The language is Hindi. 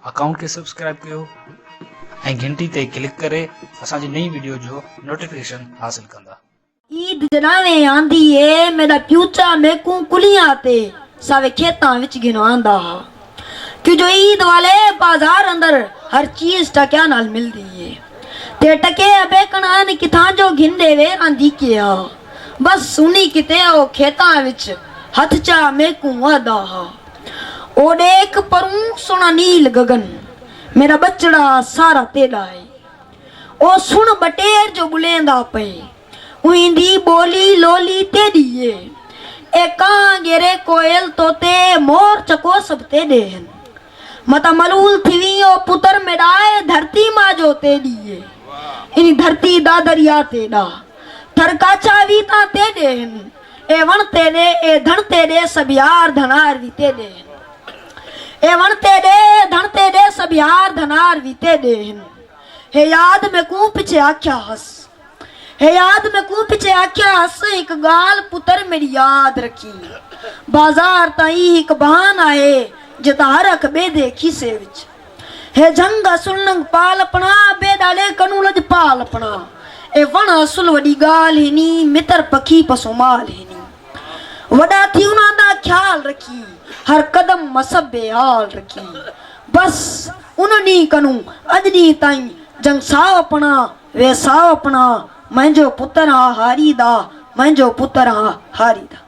अकाउंट के सब्सक्राइब कयो ऐं घंटी ते क्लिक करे असांजी नई वीडियो जो नोटिफिकेशन हासिल कंदा। ईद जनावे आंदी है मेरा प्यूचा मेकू कुलियां ते सावे खेतां विच गिनवांदा हा कि जो ईद वाले बाजार अंदर हर चीज टकिया नाल मिलदी है ते टके बेकणा ने किथां जो घिंदे वे आंदी किया बस सुनी किते ओ खेतां विच हथ चा मेकू वादा हा ओ देख परूं सोना नील गगन मेरा बचड़ा सारा तेरा है ओ सुन बटेर जो बुलेंदा पे उइंदी बोली लोली ते दिए ए कां गेरे कोयल तोते मोर चको सब ते देहन मता मलूल थीवी ओ पुत्र मेराए धरती मां जो ते दिए इन धरती दा दरिया ते दा थरका चावी ता ते देहन ए वण ते दे ए धन ते दे सब यार धनार वी ते देहन ए वण ते दे धन ते दे सब यार धनार वी ते देहन हे याद में कू पिछे आख्या हस हे याद में कू पिछे आख्या हस एक गाल पुत्र मेरी याद रखी बाजार ताई एक बहाना है जता हरक बेदे खीसे विच हे जंग सुलंग पाल अपना बेदाले कनु लज पाल अपना ए वण असुल वडी गाल हिनी मित्र पखी पसुमाल हिनी वडा थी उना दा ख्याल रखी हर कदम मसबे हाल रखी बस उननी कनु अजनी ताई जंग साव अपना वे साव अपना मंजो पुत्र हारी दा मंजो पुत्र हारी दा।